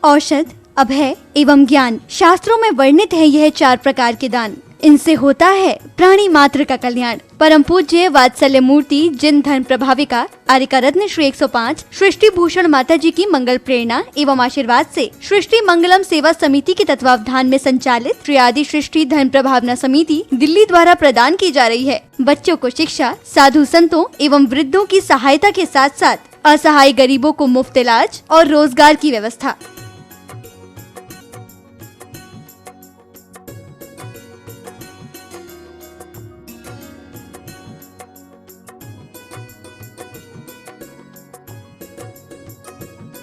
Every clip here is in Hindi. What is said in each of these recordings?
औषध, अभय एवं ज्ञान। शास्त्रों में वर्णित है यह 4 प्रकार के दान। इनसे होता है प्राणी मात्र का कल्याण। परम पूज्य वात्सल्य मूर्ति जिन धर्म प्रभाविका आर्यका रत्न श्री 105 सृष्टि भूषण माता जी की मंगल प्रेरणा एवं आशीर्वाद से सृष्टि मंगलम सेवा समिति के तत्वावधान में संचालित श्री आदि सृष्टि धर्म प्रभावना समिति दिल्ली द्वारा प्रदान की जा रही है। बच्चों को शिक्षा, साधु संतों एवं वृद्धों की सहायता के साथ साथ असहाय गरीबों को मुफ्त इलाज और रोजगार की व्यवस्था।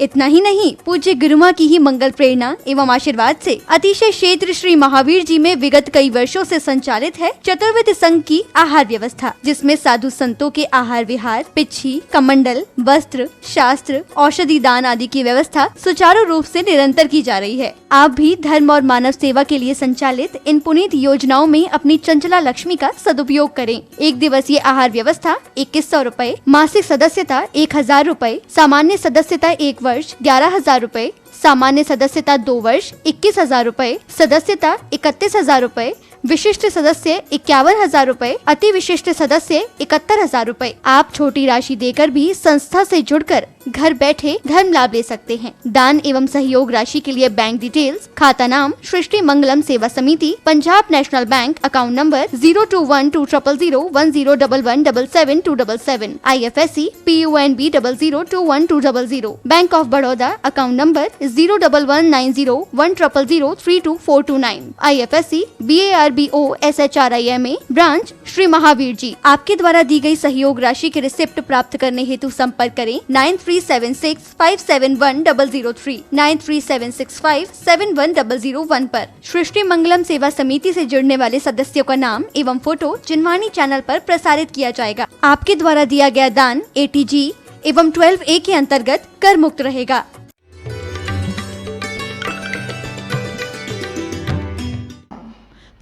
इतना ही नहीं, पूज्य गुरुमा की ही मंगल प्रेरणा एवं आशीर्वाद से अतिशय क्षेत्र श्री महावीर जी में विगत कई वर्षों से संचालित है चतुर्विध संघ की आहार व्यवस्था, जिसमें साधु संतों के आहार विहार, पिच्छी, कमंडल, वस्त्र, शास्त्र, औषधि दान आदि की व्यवस्था सुचारू रूप से निरंतर की जा रही है। आप भी धर्म और मानव सेवा के लिए संचालित इन पुनीत योजनाओं में अपनी चंचला लक्ष्मी का सदुपयोग करें। 1 दिवसीय आहार व्यवस्था 2100 रूपए, मासिक सदस्यता 1000 रूपए, सामान्य सदस्यता 1 वर्ष 11,000 रूपए, सामान्य सदस्यता 2 वर्ष 21,000 रूपए, सदस्यता 31,000 रूपए, विशिष्ट सदस्य 51,000 रूपए, अति विशिष्ट सदस्य 71,000 रूपए। आप छोटी राशि देकर भी संस्था से जुड़कर घर बैठे धर्म लाभ ले सकते हैं। दान एवं सहयोग राशि के लिए बैंक डिटेल्स, खाता नाम सृष्टि Mangalam Seva Samiti, Punjab national bank, account number 02120010117777, IFSC PUNB 00021200, bank of Baroda, account number 011901000324429, IFSC BARBO SHRIMA, branch Shri Mahavir ji. आपके द्वारा दी गई सहयोग राशि के रिसिप्ट प्राप्त करने हेतु संपर्क करें 9376571003, 9376571001 पर। सृष्टि मंगलम सेवा समिति से जुड़ने वाले सदस्यों का नाम एवं फोटो जिनवाणी चैनल पर प्रसारित किया जाएगा। आपके द्वारा दिया गया दान ATG एवं 12A के अंतर्गत कर मुक्त रहेगा।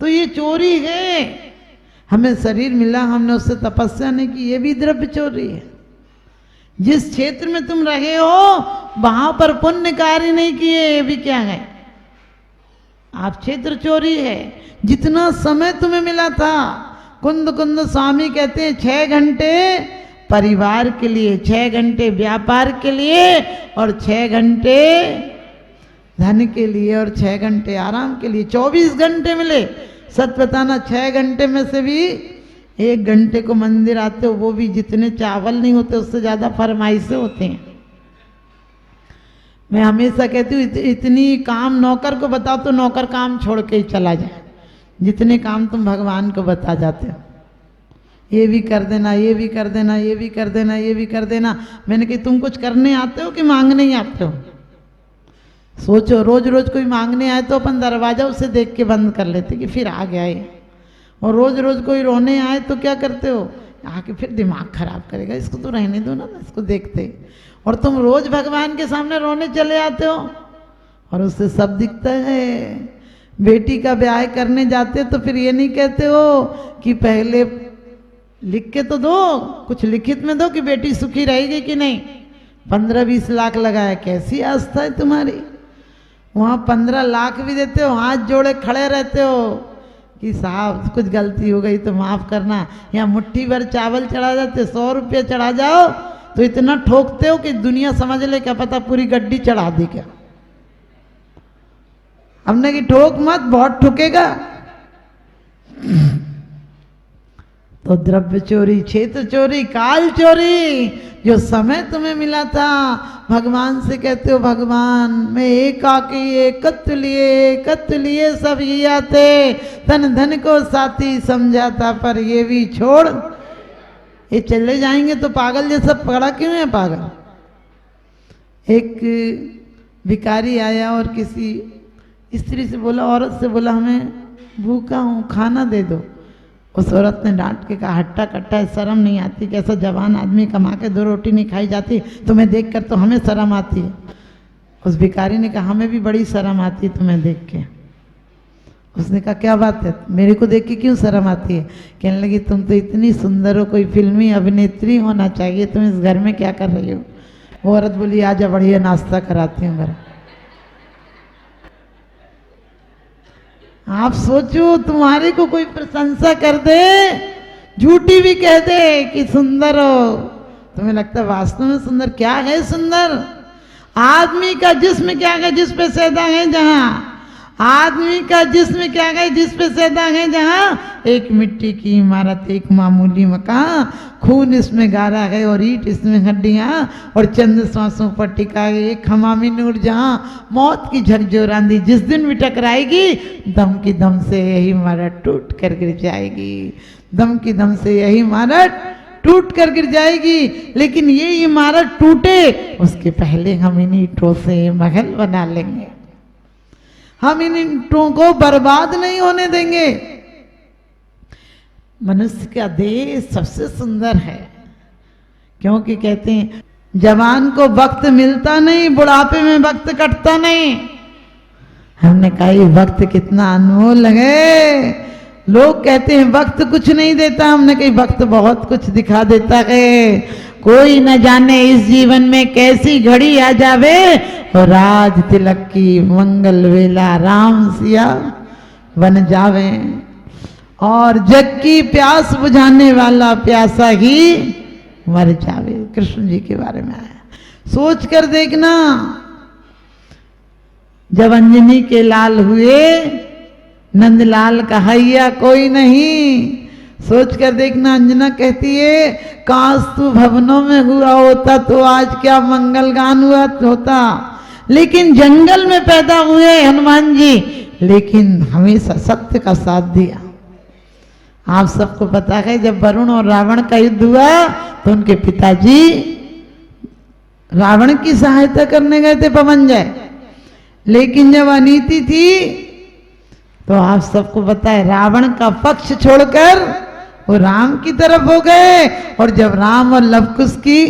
तो ये चोरी है। हमें शरीर मिला, हमने उससे तपस्या नहीं की, ये भी द्रव्य चोरी है। जिस क्षेत्र में तुम रहे हो वहां पर पुण्य कार्य नहीं किए, ये भी क्या है? आप क्षेत्र चोरी है। जितना समय तुम्हें मिला था, कुंद कुंद स्वामी कहते हैं 6 घंटे परिवार के लिए, 6 घंटे व्यापार के लिए और 6 घंटे धन के लिए और 6 घंटे आराम के लिए। 24 घंटे मिले। सच बताना, 6 घंटे में से भी 1 घंटे को मंदिर आते हो, वो भी जितने चावल नहीं होते उससे ज्यादा फरमाइशें होते हैं। मैं हमेशा कहती हूँ इतनी काम नौकर को बताओ तो नौकर काम छोड़ के ही चला जाए, जितने काम तुम भगवान को बता जाते हो। ये भी कर देना, ये भी कर देना, ये भी कर देना, ये भी कर देना। मैंने कहा तुम कुछ करने आते हो कि मांगने ही आते हो? सोचो, रोज रोज कोई मांगने आए तो अपन दरवाजा उसे देख के बंद कर लेते कि फिर आ गया ये, और रोज रोज कोई रोने आए तो क्या करते हो? आके फिर दिमाग खराब करेगा, इसको तो रहने दो ना, इसको देखते। और तुम रोज भगवान के सामने रोने चले आते हो और उससे सब दिखता है। बेटी का ब्याह करने जाते तो फिर ये नहीं कहते हो कि पहले लिख के तो दो, कुछ लिखित में दो कि बेटी सुखी रहेगी कि नहीं। 15-20 लाख लगाया, कैसी आस्था है तुम्हारी? वहाँ 15 लाख भी देते हो, हाथ जोड़े खड़े रहते हो कि साहब कुछ गलती हो गई तो माफ़ करना। या मुट्ठी भर चावल चढ़ा जाते, 100 रुपये चढ़ा जाओ तो इतना ठोकते हो कि दुनिया समझ ले क्या पता पूरी गड्डी चढ़ा दी क्या। हमने कि ठोक मत, बहुत ठुकेगा। तो द्रव्य चोरी, क्षेत्र चोरी, काल चोरी। जो समय तुम्हें मिला था भगवान से कहते हो भगवान मैं एकाकी एकत्व लिए सब ये आते, तन धन को साथी समझाता पर ये भी छोड़। ये चले जाएंगे तो पागल जैसा पड़ा क्यों है पागल? एक भिखारी आया और किसी स्त्री से बोला, औरत से बोला हमें भूखा हूँ खाना दे दो। उस औरत ने डांट के कहा हट्टा कट्टा है, शर्म नहीं आती? कैसा जवान आदमी कमा के 2 रोटी नहीं खाई जाती, तुम्हें देख कर तो हमें शर्म आती है। उस भिखारी ने कहा हमें भी बड़ी शर्म आती है तुम्हें देख के। उसने कहा क्या बात है, मेरे को देख के क्यों शर्म आती है? कहने लगी तुम तो इतनी सुंदर हो, कोई फिल्मी अभिनेत्री होना चाहिए, तुम इस घर में क्या कर रही हो? वो औरत बोली आजा बढ़िया नाश्ता कराती हूँ घर। आप सोचो, तुम्हारे को कोई प्रशंसा कर दे, झूठी भी कह दे कि सुंदर हो, तुम्हें लगता है वास्तव में सुंदर? क्या है सुंदर? आदमी का जिस्म क्या है जिस पे सैदा है जहां, आदमी का जिस्म क्या है जिस पे सैदा है जहां, एक मिट्टी की इमारत, एक मामूली मकान, खून इसमें गारा है और ईंट इसमें हड्डियां, और चंद सांसों पर टिका है एक हमामी नूर जहां, मौत की झकझोर आंधी जिस दिन भी टकराएगी, दम की दम से यही इमारत टूट कर गिर जाएगी, दम की दम से यही इमारत टूट कर गिर जाएगी। लेकिन ये इमारत टूटे उसके पहले हम इन ईंटों से महल बना लेंगे, हम इन ईंटों को बर्बाद नहीं होने देंगे। मनुष्य का देह सबसे सुंदर है, क्योंकि कहते हैं जवान को वक्त मिलता नहीं, बुढ़ापे में वक्त कटता नहीं। हमने कहा ये वक्त कितना अनमोल है। लोग कहते हैं वक्त कुछ नहीं देता, हमने कही वक्त बहुत कुछ दिखा देता है। कोई न जाने इस जीवन में कैसी घड़ी आ जावे, और राज तिलक की मंगल वेला राम सिया बन जावे, और जग की प्यास बुझाने वाला प्यासा ही मर जावे। कृष्ण जी के बारे में आया। सोच कर देखना, जब अंजनी के लाल हुए, नंदलाल कहैया कोई नहीं। सोच कर देखना, अंजना कहती है काश तू भवनों में हुआ होता तो आज क्या मंगल गान हुआ होता। लेकिन जंगल में पैदा हुए हनुमान जी, लेकिन हमेशा सत्य का साथ दिया। आप सबको पता है जब वरुण और रावण का युद्ध हुआ तो उनके पिताजी रावण की सहायता करने गए थे पवनजय, लेकिन जब अनीति थी तो आप सबको पता है रावण का पक्ष छोड़कर वो राम की तरफ हो गए, और जब राम और लवकुश की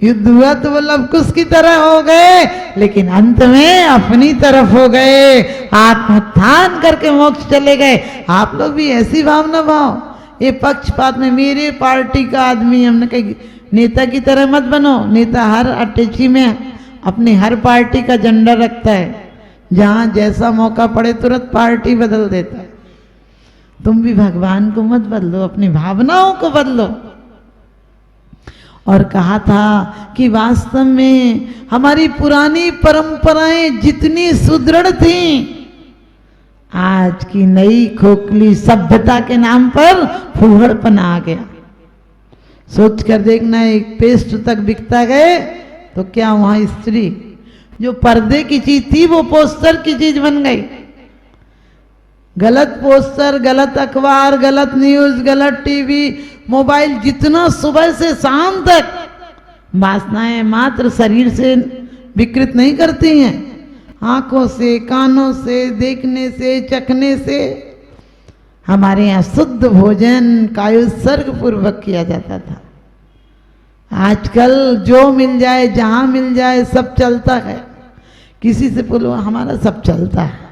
युद्ध हुआ तो वो लवकुश की तरह हो गए, लेकिन अंत में अपनी तरफ हो गए, आत्मोत्थान करके मोक्ष चले गए। आप लोग भी ऐसी भावना भाव, ये पक्षपात में मेरे पार्टी का आदमी, हमने कही नेता की तरह मत बनो। नेता हर अटैची में अपनी हर पार्टी का झंडा रखता है, जहां जैसा मौका पड़े तुरंत पार्टी बदल देता है। तुम भी भगवान को मत बदलो, अपनी भावनाओं को बदलो। और कहा था कि वास्तव में हमारी पुरानी परंपराएं जितनी सुदृढ़ थीं, आज की नई खोखली सभ्यता के नाम पर फूहड़पन आ गया। सोच कर देखना, एक पेस्ट तक बिकता गए तो क्या वहां स्त्री जो पर्दे की चीज थी वो पोस्टर की चीज बन गई। गलत पोस्टर, गलत अखबार, गलत न्यूज, गलत टीवी, मोबाइल, जितना सुबह से शाम तक वासनाएं मात्र शरीर से विकृत नहीं करती हैं, आंखों से, कानों से, देखने से, चखने से। हमारे यहाँ शुद्ध भोजन का उत्सर्ग पूर्वक किया जाता था। आजकल जो मिल जाए, जहां मिल जाए, सब चलता है। किसी से बोलो हमारा सब चलता है।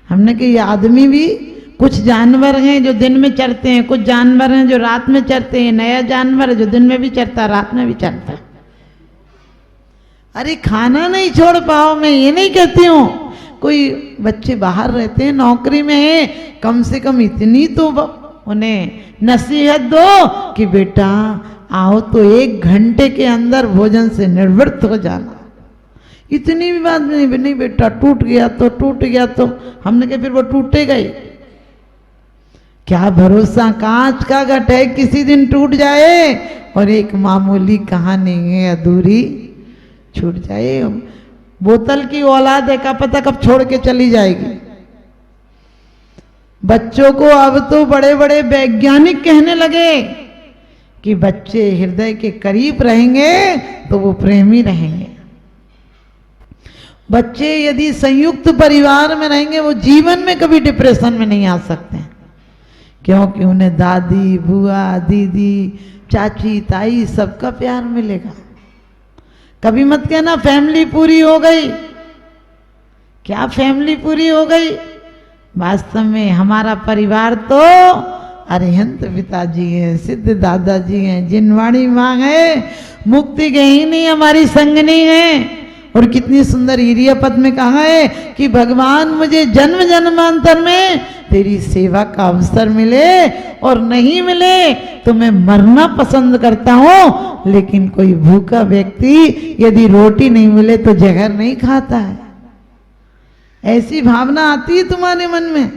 हमने कहा ये आदमी भी, कुछ जानवर हैं जो दिन में चरते हैं, कुछ जानवर हैं जो रात में चरते हैं, नया जानवर है जो दिन में भी चरता है, रात में भी चरता है। अरे खाना नहीं छोड़ पाओ, मैं ये नहीं कहती हूँ। कोई बच्चे बाहर रहते हैं, नौकरी में है, कम से कम इतनी तो उन्हें नसीहत दो कि बेटा आओ तो 1 घंटे के अंदर भोजन से निर्वृत्त हो जाना। इतनी भी बात नहीं बेटा टूट गया तो टूट गया तो, हमने कहा फिर वो टूटेगा ही। क्या भरोसा, कांच का घट है, किसी दिन टूट जाए, और एक मामूली कहानी है अधूरी छूट जाए। बोतल की औलाद है, का पता कब छोड़ के चली जाएगी। बच्चों को अब तो बड़े बड़े वैज्ञानिक कहने लगे कि बच्चे हृदय के करीब रहेंगे तो वो प्रेमी रहेंगे। बच्चे यदि संयुक्त परिवार में रहेंगे वो जीवन में कभी डिप्रेशन में नहीं आ सकते, क्योंकि उन्हें दादी, बुआ, दीदी, चाची, ताई सबका प्यार मिलेगा। कभी मत कहना फैमिली पूरी हो गई। क्या फैमिली पूरी हो गई? वास्तव में हमारा परिवार तो अरिहंत पिताजी हैं, सिद्ध दादाजी हैं, जिनवाणी माँ है, मुक्ति गहिनी हमारी संगनी है। और कितनी सुंदर ईरिया पद में कहा है कि भगवान मुझे जन्म जन्मांतर में तेरी सेवा का अवसर मिले और नहीं मिले तो मैं मरना पसंद करता हूं, लेकिन कोई भूखा व्यक्ति यदि रोटी नहीं मिले तो जहर नहीं खाता है। ऐसी भावना आती है तुम्हारे मन में।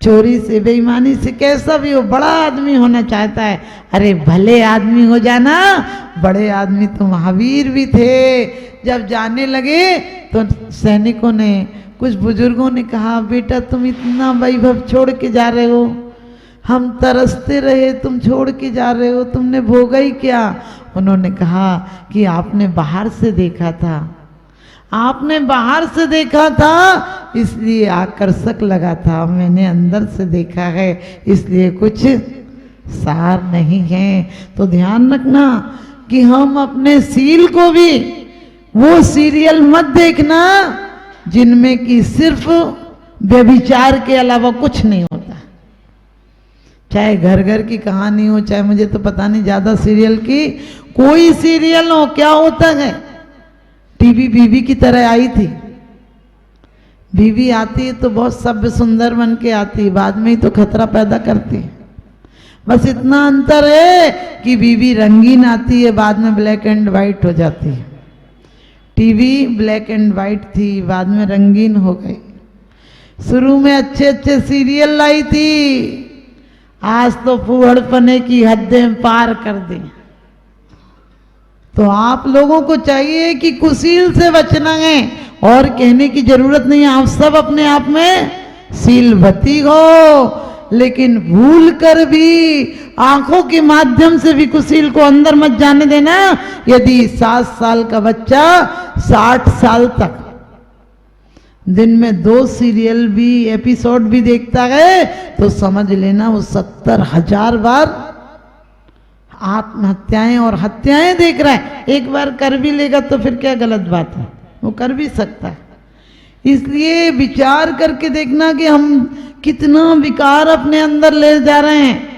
चोरी से, बेईमानी से, कैसा भी हो, बड़ा आदमी होना चाहता है। अरे भले आदमी हो जाना, बड़े आदमी तो महावीर भी थे। जब जाने लगे तो सैनिकों ने, कुछ बुजुर्गों ने कहा, बेटा तुम इतना वैभव छोड़ के जा रहे हो, हम तरसते रहे, तुम छोड़ के जा रहे हो, तुमने भोगा ही क्या? उन्होंने कहा कि आपने बाहर से देखा था, आपने बाहर से देखा था इसलिए आकर्षक लगा था, मैंने अंदर से देखा है इसलिए कुछ सार नहीं है। तो ध्यान रखना कि हम अपने सील को भी, वो सीरियल मत देखना जिनमें कि सिर्फ व्यभिचार के अलावा कुछ नहीं होता। चाहे घर घर की कहानी हो, चाहे मुझे तो पता नहीं ज्यादा सीरियल की, कोई सीरियल हो, क्या होता है, टीवी बीवी की तरह आई थी। बीवी आती है तो बहुत सभ्य सुंदर बन के आती है, बाद में ही तो खतरा पैदा करती है। बस इतना अंतर है कि बीवी रंगीन आती है, बाद में ब्लैक एंड वाइट हो जाती है। टीवी ब्लैक एंड वाइट थी, बाद में रंगीन हो गई। शुरू में अच्छे अच्छे सीरियल लाई थी, आज तो फूहड़पने की हदें पार कर दी। तो आप लोगों को चाहिए कि कुशील से बचना है, और कहने की जरूरत नहीं है, आप सब अपने आप में सीलवती हो, लेकिन भूल कर भी आंखों के माध्यम से भी कुशील को अंदर मत जाने देना। यदि 7 साल का बच्चा 60 साल तक दिन में 2 सीरियल भी, एपिसोड भी देखता है तो समझ लेना वो 70,000 बार आत्महत्याएं और हत्याएं देख रहा है। एक बार कर भी लेगा तो फिर क्या गलत बात है, वो कर भी सकता है। इसलिए विचार करके देखना कि हम कितना विकार अपने अंदर ले जा रहे हैं।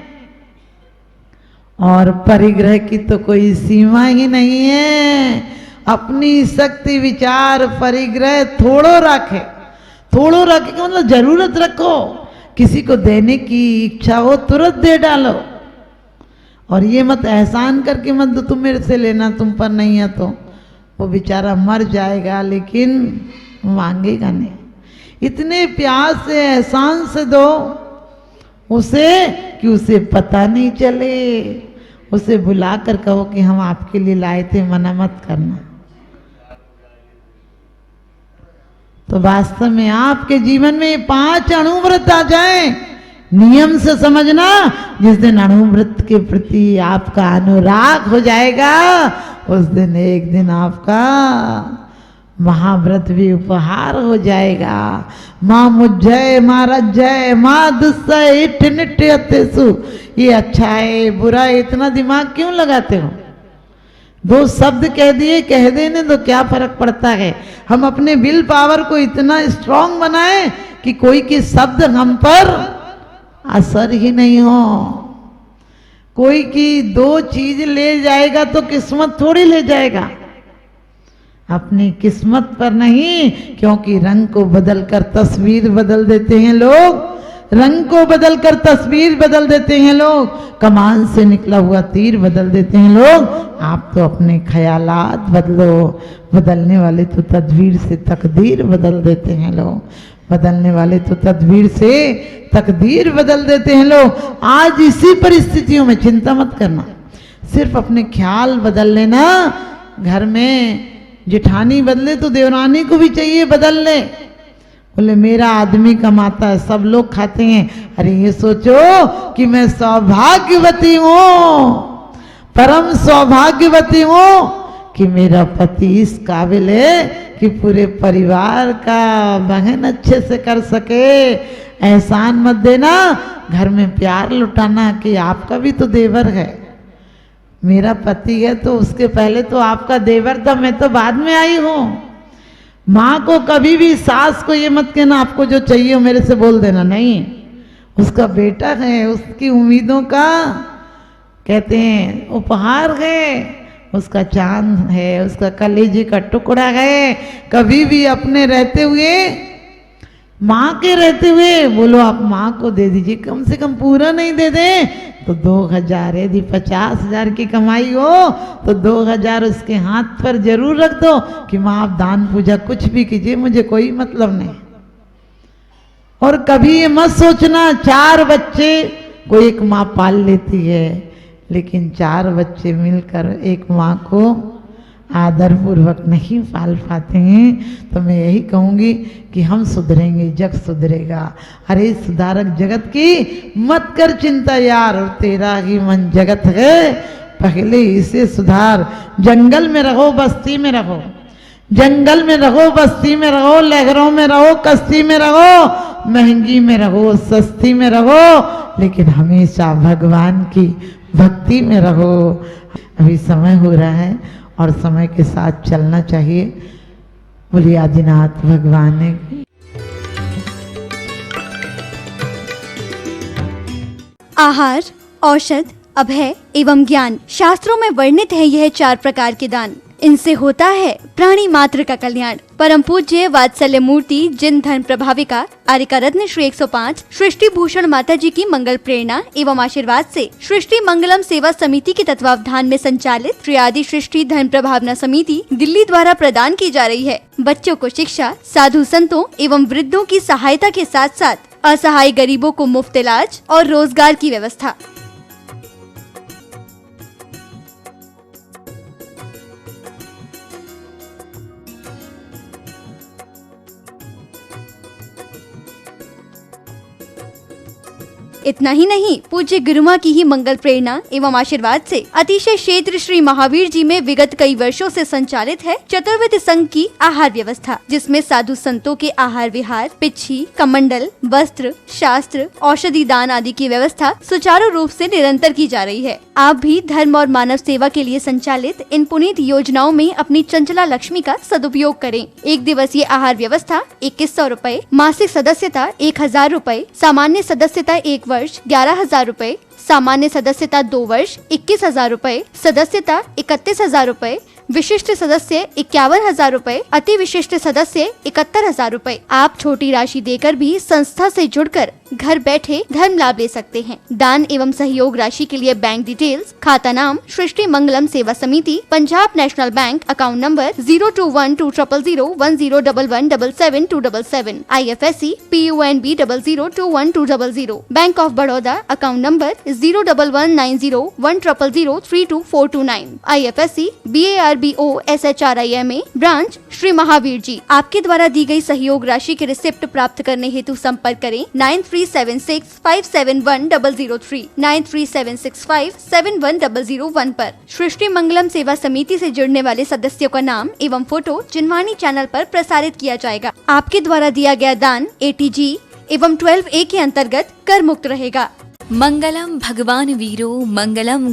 और परिग्रह की तो कोई सीमा ही नहीं है। अपनी शक्ति, विचार, परिग्रह थोड़ो रखे, थोड़ो रखे का मतलब जरूरत रखो। किसी को देने की इच्छा हो तुरंत दे डालो, और ये मत एहसान करके मत दो तुम मेरे से लेना, तुम पर नहीं है तो वो बेचारा मर जाएगा लेकिन मांगेगा नहीं। इतने प्यार से, एहसान से दो उसे कि उसे पता नहीं चले। उसे बुला कर कहो कि हम आपके लिए लाए थे, मना मत करना। तो वास्तव में आपके जीवन में 5 अणुव्रत आ जाएं, नियम से समझना। जिस दिन अणुव्रत के प्रति आपका अनुराग हो जाएगा, उस दिन एक दिन आपका महाव्रत भी उपहार हो जाएगा। माँ मुझे, माँ रज्जय, माँ दुस्सह इठ निठ अतेसु। ये अच्छा है, बुरा है, इतना दिमाग क्यों लगाते हो? 2 शब्द कह दिए, कह देने तो क्या फर्क पड़ता है। हम अपने विल पावर को इतना स्ट्रांग बनाएं कि कोई के शब्द हम पर असर ही नहीं हो। कोई की 2 चीज ले जाएगा तो किस्मत थोड़ी ले जाएगा, अपनी किस्मत पर नहीं। क्योंकि रंग को बदलकर तस्वीर बदल देते हैं लोग, रंग को बदलकर तस्वीर बदल देते हैं लोग, कमान से निकला हुआ तीर बदल देते हैं लोग। आप तो अपने ख्यालात बदलो, बदलने वाले तो तदबीर से तकदीर बदल देते हैं लोग, बदलने वाले तो तदबीर से तकदीर बदल देते हैं लोग। आज इसी परिस्थितियों में चिंता मत करना, सिर्फ अपने ख्याल बदल लेना। घर में जेठानी बदले तो देवरानी को भी चाहिए बदल ले। बोले मेरा आदमी कमाता है, सब लोग खाते हैं। अरे ये सोचो कि मैं सौभाग्यवती हूँ, परम सौभाग्यवती हूँ कि मेरा पति इस काबिल है कि पूरे परिवार का वहन अच्छे से कर सके। एहसान मत देना, घर में प्यार लुटाना कि आपका भी तो देवर है। मेरा पति है तो उसके पहले तो आपका देवर था, मैं तो बाद में आई हूँ। माँ को कभी भी, सास को ये मत कहना आपको जो चाहिए हो मेरे से बोल देना, नहीं। उसका बेटा है, उसकी उम्मीदों का कहते हैं उपहार है, उसका चांद है, उसका कलेजे का टुकड़ा है। कभी भी अपने रहते हुए, माँ के रहते हुए बोलो आप माँ को दे दीजिए, कम से कम पूरा नहीं दे दे तो 2000, यदि 50,000 की कमाई हो तो 2000 उसके हाथ पर जरूर रख दो कि माँ आप दान पूजा कुछ भी कीजिए, मुझे कोई मतलब नहीं। और कभी ये मत सोचना 4 बच्चे को एक माँ पाल लेती है, लेकिन 4 बच्चे मिलकर एक माँ को आदर पूर्वक नहीं पाल पाते हैं। तो मैं यही कहूँगी कि हम सुधरेंगे, जग सुधरेगा। अरे सुधारक जगत की मत कर चिंता यार, और तेरा ही मन जगत है, पहले इसे सुधार। जंगल में रहो, बस्ती में रहो, जंगल में रहो, बस्ती में रहो, लहरों में रहो, कश्ती में रहो, महंगी में रहो, सस्ती में रहो, लेकिन हमेशा भगवान की भक्ति में रहो। अभी समय हो रहा है और समय के साथ चलना चाहिए। बोलिए आदिनाथ भगवान ने। आहार, औषध, अभय एवं ज्ञान। शास्त्रों में वर्णित है यह 4 प्रकार के दान। इनसे होता है प्राणी मात्र का कल्याण। परम पूज्य वात्सल्य मूर्ति जिन धर्म प्रभाविका आर्यका रत्न श्री 105 सृष्टि भूषण माता जी की मंगल प्रेरणा एवं आशीर्वाद से सृष्टि मंगलम सेवा समिति के तत्वावधान में संचालित श्री आदि सृष्टि धर्म प्रभावना समिति दिल्ली द्वारा प्रदान की जा रही है। बच्चों को शिक्षा, साधु संतों एवं वृद्धों की सहायता के साथ साथ असहाय गरीबों को मुफ्त इलाज और रोजगार की व्यवस्था। इतना ही नहीं, पूज्य गुरुमा की ही मंगल प्रेरणा एवं आशीर्वाद से अतिशय क्षेत्र श्री महावीर जी में विगत कई वर्षों से संचालित है चतुर्विध संघ की आहार व्यवस्था, जिसमें साधु संतों के आहार विहार, पिच्छी, कमंडल, वस्त्र, शास्त्र, औषधि दान आदि की व्यवस्था सुचारू रूप से निरंतर की जा रही है। आप भी धर्म और मानव सेवा के लिए संचालित इन पुनीत योजनाओं में अपनी चंचला लक्ष्मी का सदुपयोग करें। 1 दिवसीय आहार व्यवस्था 2100 रूपए, मासिक सदस्यता 1000 रूपए, सामान्य सदस्यता 1 वर्ष 11,000 रूपए, सामान्य सदस्यता 2 वर्ष 21,000 रूपए, सदस्यता 31,000 रूपए, विशिष्ट सदस्य 51,000 रूपए, अति विशिष्ट सदस्य 71,000 रूपए। आप छोटी राशि देकर भी संस्था से जुड़कर घर बैठे धर्म लाभ ले सकते हैं। दान एवं सहयोग राशि के लिए बैंक डिटेल्स, खाता नाम सृष्टि Mangalam Seva Samiti, Punjab national bank, account number 021200111177 IFSC PUNB 002120, bank of Baroda, account number 01901000324229 IFSC BARBO SHRIMA, branch Shri Mahavir ji. आपके द्वारा दी गई सहयोग राशि के रिसिप्ट प्राप्त करने हेतु संपर्क करें 9376571003 9376571001 पर। सृष्टि मंगलम सेवा समिति से जुड़ने वाले सदस्यों का नाम एवं फोटो जिनवाणी चैनल पर प्रसारित किया जाएगा। आपके द्वारा दिया गया दान ATG एवं 12A के अंतर्गत कर मुक्त रहेगा। मंगलम भगवान वीरो मंगलम